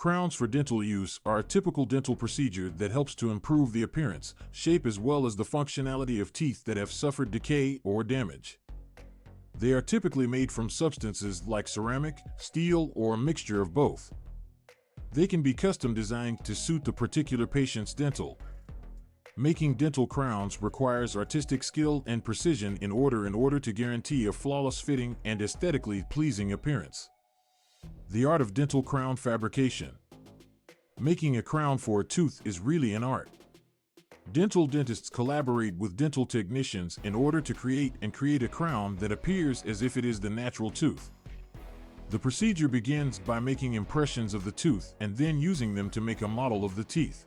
Crowns for dental use are a typical dental procedure that helps to improve the appearance, shape as well as the functionality of teeth that have suffered decay or damage. They are typically made from substances like ceramic, steel, or a mixture of both. They can be custom designed to suit the particular patient's dental. Making dental crowns requires artistic skill and precision in order to guarantee a flawless fitting and aesthetically pleasing appearance. The art of dental crown fabrication. Making a crown for a tooth is really an art. Dental dentists collaborate with dental technicians in order to create a crown that appears as if it is the natural tooth. The procedure begins by making impressions of the tooth and then using them to make a model of the teeth.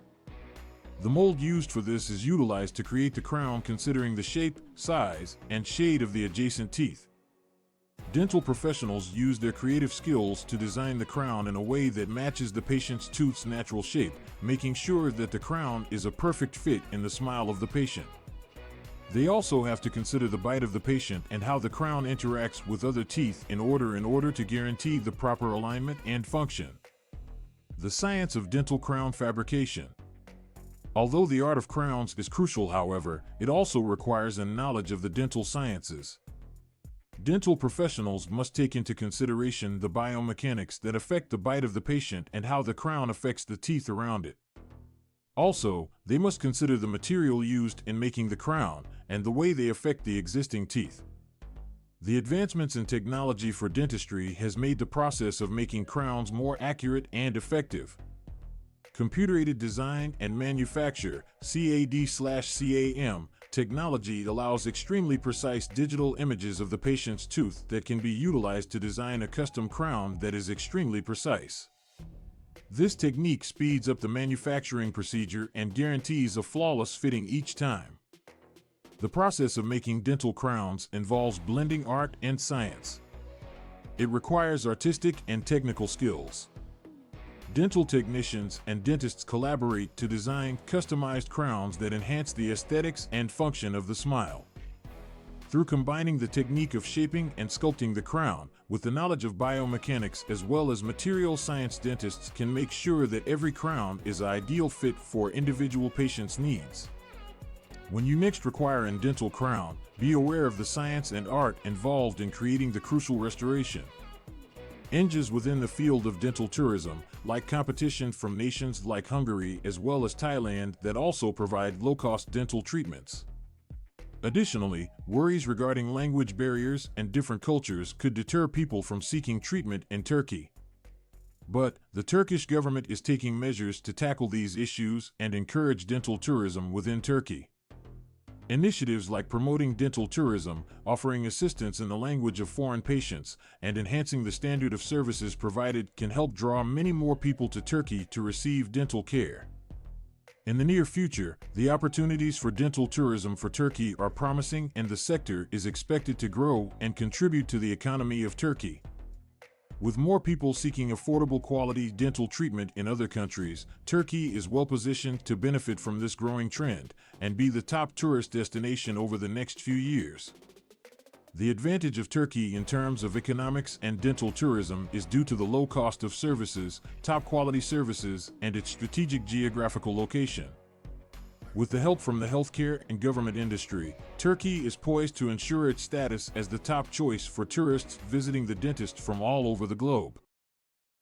The mold used for this is utilized to create the crown considering the shape, size, and shade of the adjacent teeth. Dental professionals use their creative skills to design the crown in a way that matches the patient's tooth's natural shape, making sure that the crown is a perfect fit in the smile of the patient. They also have to consider the bite of the patient and how the crown interacts with other teeth in order to guarantee the proper alignment and function. The science of dental crown fabrication. Although the art of crowns is crucial, however, it also requires a knowledge of the dental sciences. Dental professionals must take into consideration the biomechanics that affect the bite of the patient and how the crown affects the teeth around it. Also, they must consider the material used in making the crown and the way they affect the existing teeth. The advancements in technology for dentistry has made the process of making crowns more accurate and effective. Computer-aided design and manufacture (CAD/CAM) technology allows extremely precise digital images of the patient's tooth that can be utilized to design a custom crown that is extremely precise. This technique speeds up the manufacturing procedure and guarantees a flawless fitting each time. The process of making dental crowns involves blending art and science. It requires artistic and technical skills. Dental technicians and dentists collaborate to design customized crowns that enhance the aesthetics and function of the smile. Through combining the technique of shaping and sculpting the crown with the knowledge of biomechanics as well as material science, dentists can make sure that every crown is an ideal fit for individual patients' needs. When you next require a dental crown, be aware of the science and art involved in creating the crucial restoration. NGOs within the field of dental tourism, like competition from nations like Hungary as well as Thailand that also provide low-cost dental treatments. Additionally, worries regarding language barriers and different cultures could deter people from seeking treatment in Turkey. But the Turkish government is taking measures to tackle these issues and encourage dental tourism within Turkey. Initiatives like promoting dental tourism, offering assistance in the language of foreign patients, and enhancing the standard of services provided can help draw many more people to Turkey to receive dental care. In the near future, the opportunities for dental tourism for Turkey are promising and the sector is expected to grow and contribute to the economy of Turkey. With more people seeking affordable quality dental treatment in other countries, Turkey is well positioned to benefit from this growing trend and be the top tourist destination over the next few years. The advantage of Turkey in terms of economics and dental tourism is due to the low cost of services, top quality services, and its strategic geographical location. With the help from the healthcare and government industry, Turkey is poised to ensure its status as the top choice for tourists visiting the dentist from all over the globe.